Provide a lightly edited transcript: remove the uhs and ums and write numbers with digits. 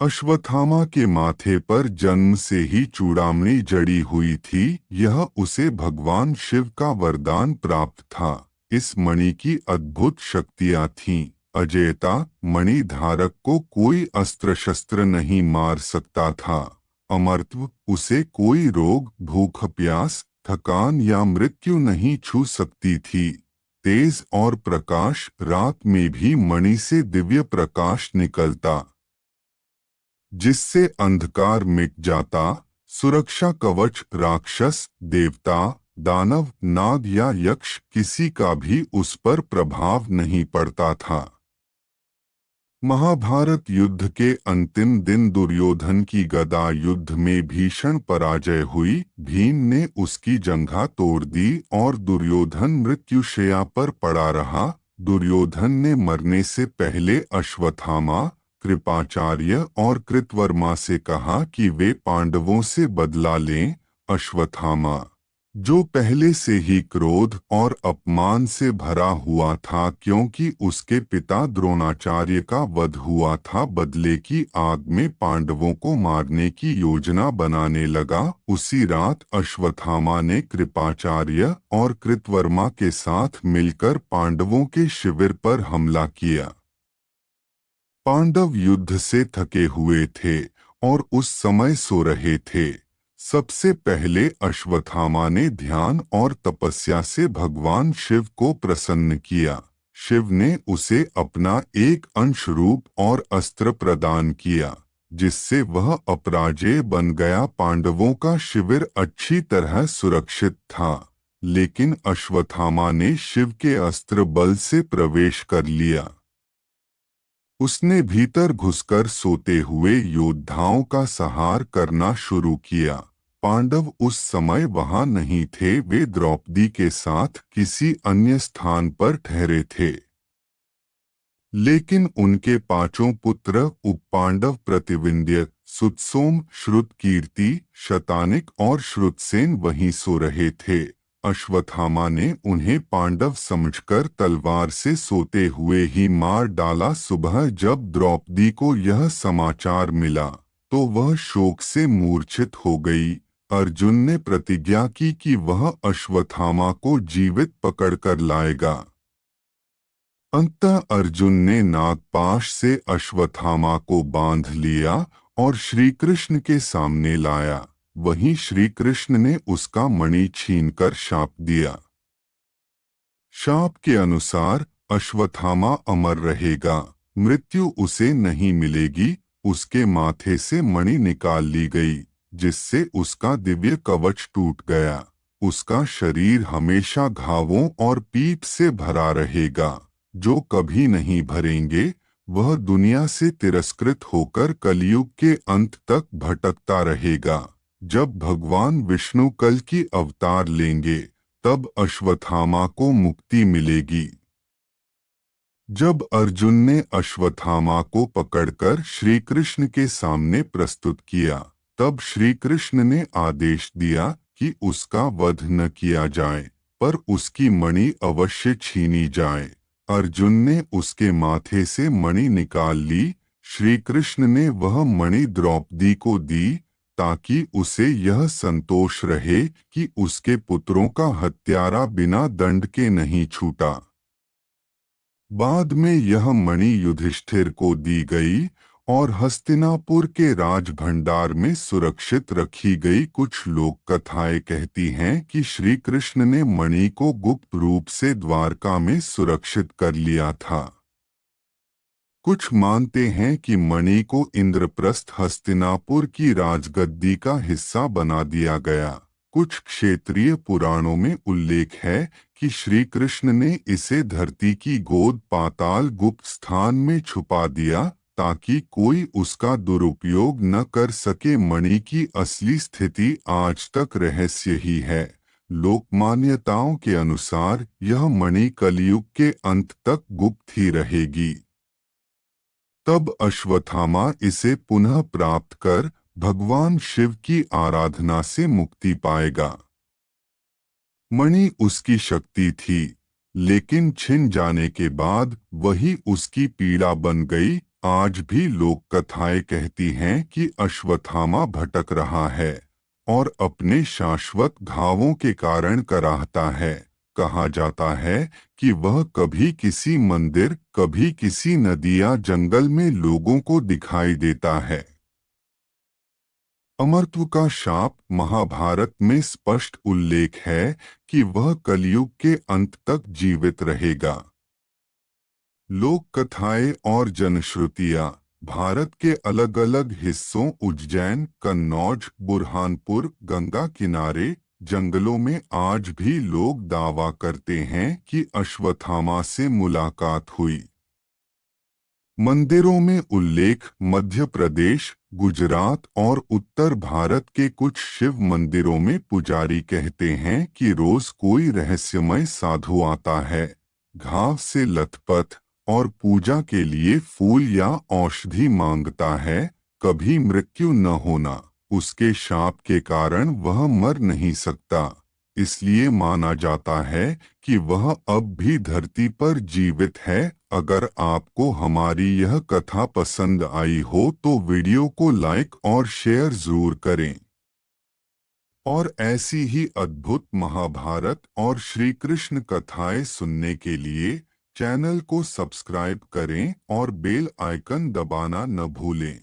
अश्वत्थामा के माथे पर जन्म से ही चूड़ामणि जड़ी हुई थी। यह उसे भगवान शिव का वरदान प्राप्त था। इस मणि की अद्भुत शक्तियां थीं। अजेयता, मणि धारक को कोई अस्त्र शस्त्र नहीं मार सकता था। अमरत्व, उसे कोई रोग, भूख प्यास, थकान या मृत्यु नहीं छू सकती थी। तेज और प्रकाश, रात में भी मणि से दिव्य प्रकाश निकलता जिससे अंधकार मिट जाता। सुरक्षा कवच, राक्षस, देवता, दानव, नाग या यक्ष किसी का भी उस पर प्रभाव नहीं पड़ता था। महाभारत युद्ध के अंतिम दिन दुर्योधन की गदा युद्ध में भीषण पराजय हुई। भीम ने उसकी जंघा तोड़ दी और दुर्योधन मृत्युशैया पर पड़ा रहा। दुर्योधन ने मरने से पहले अश्वत्थामा, कृपाचार्य और कृतवर्मा से कहा कि वे पांडवों से बदला लें। अश्वत्थामा, जो पहले से ही क्रोध और अपमान से भरा हुआ था क्योंकि उसके पिता द्रोणाचार्य का वध हुआ था, बदले की आग में पांडवों को मारने की योजना बनाने लगा। उसी रात अश्वत्थामा ने कृपाचार्य और कृतवर्मा के साथ मिलकर पांडवों के शिविर पर हमला किया। पांडव युद्ध से थके हुए थे और उस समय सो रहे थे। सबसे पहले अश्वत्थामा ने ध्यान और तपस्या से भगवान शिव को प्रसन्न किया। शिव ने उसे अपना एक अंश रूप और अस्त्र प्रदान किया, जिससे वह अपराजेय बन गया। पांडवों का शिविर अच्छी तरह सुरक्षित था, लेकिन अश्वत्थामा ने शिव के अस्त्र बल से प्रवेश कर लिया। उसने भीतर घुसकर सोते हुए योद्धाओं का संहार करना शुरू किया। पांडव उस समय वहां नहीं थे, वे द्रौपदी के साथ किसी अन्य स्थान पर ठहरे थे। लेकिन उनके पांचों पुत्र उपपांडव प्रतिविंध्य, सुतसोम, श्रुतकीर्ति, शतानिक और श्रुतसेन वहीं सो रहे थे। अश्वत्थामा ने उन्हें पांडव समझकर तलवार से सोते हुए ही मार डाला। सुबह जब द्रौपदी को यह समाचार मिला तो वह शोक से मूर्छित हो गई। अर्जुन ने प्रतिज्ञा की कि वह अश्वत्थामा को जीवित पकड़कर लाएगा। अंततः अर्जुन ने नागपाश से अश्वत्थामा को बांध लिया और श्रीकृष्ण के सामने लाया। वहीं श्रीकृष्ण ने उसका मणि छीनकर शाप दिया। शाप के अनुसार अश्वत्थामा अमर रहेगा, मृत्यु उसे नहीं मिलेगी। उसके माथे से मणि निकाल ली गई, जिससे उसका दिव्य कवच टूट गया। उसका शरीर हमेशा घावों और पीप से भरा रहेगा, जो कभी नहीं भरेंगे। वह दुनिया से तिरस्कृत होकर कलयुग के अंत तक भटकता रहेगा। जब भगवान विष्णु कल की अवतार लेंगे, तब अश्वत्थामा को मुक्ति मिलेगी। जब अर्जुन ने अश्वत्थामा को पकड़कर श्री कृष्ण के सामने प्रस्तुत किया, तब श्री कृष्ण ने आदेश दिया कि उसका वध न किया जाए, पर उसकी मणि अवश्य छीनी जाए। अर्जुन ने उसके माथे से मणि निकाल ली। श्री कृष्ण ने वह मणि द्रौपदी को दी, ताकि उसे यह संतोष रहे कि उसके पुत्रों का हत्यारा बिना दंड के नहीं छूटा। बाद में यह मणि युधिष्ठिर को दी गई और हस्तिनापुर के राजभंडार में सुरक्षित रखी गई। कुछ लोक कथाएं कहती हैं कि श्री कृष्ण ने मणि को गुप्त रूप से द्वारका में सुरक्षित कर लिया था। कुछ मानते हैं कि मणि को इंद्रप्रस्थ हस्तिनापुर की राजगद्दी का हिस्सा बना दिया गया। कुछ क्षेत्रीय पुराणों में उल्लेख है कि श्री कृष्ण ने इसे धरती की गोद पाताल गुप्त स्थान में छुपा दिया, ताकि कोई उसका दुरुपयोग न कर सके। मणि की असली स्थिति आज तक रहस्य ही है। लोक मान्यताओं के अनुसार यह मणि कलयुग के अंत तक गुप्त ही रहेगी। तब अश्वत्थामा इसे पुनः प्राप्त कर भगवान शिव की आराधना से मुक्ति पाएगा। मणि उसकी शक्ति थी, लेकिन छिन जाने के बाद वही उसकी पीड़ा बन गई। आज भी लोक कथाएं कहती हैं कि अश्वत्थामा भटक रहा है और अपने शाश्वत घावों के कारण कराहता है। कहा जाता है कि वह कभी किसी मंदिर, कभी किसी नदी या जंगल में लोगों को दिखाई देता है। अमरत्व का शाप महाभारत में स्पष्ट उल्लेख है कि वह कलयुग के अंत तक जीवित रहेगा। लोक कथाएं और जनश्रुतियाँ भारत के अलग अलग हिस्सों उज्जैन, कन्नौज, बुरहानपुर, गंगा किनारे, जंगलों में आज भी लोग दावा करते हैं कि अश्वत्थामा से मुलाकात हुई। मंदिरों में उल्लेख मध्य प्रदेश, गुजरात और उत्तर भारत के कुछ शिव मंदिरों में पुजारी कहते हैं कि रोज कोई रहस्यमय साधु आता है, घाव से लथपथ, और पूजा के लिए फूल या औषधि मांगता है। कभी मृत्यु न होना, उसके शाप के कारण वह मर नहीं सकता, इसलिए माना जाता है कि वह अब भी धरती पर जीवित है। अगर आपको हमारी यह कथा पसंद आई हो तो वीडियो को लाइक और शेयर जरूर करें। और ऐसी ही अद्भुत महाभारत और श्री कृष्ण कथाएं सुनने के लिए चैनल को सब्सक्राइब करें और बेल आइकन दबाना न भूलें।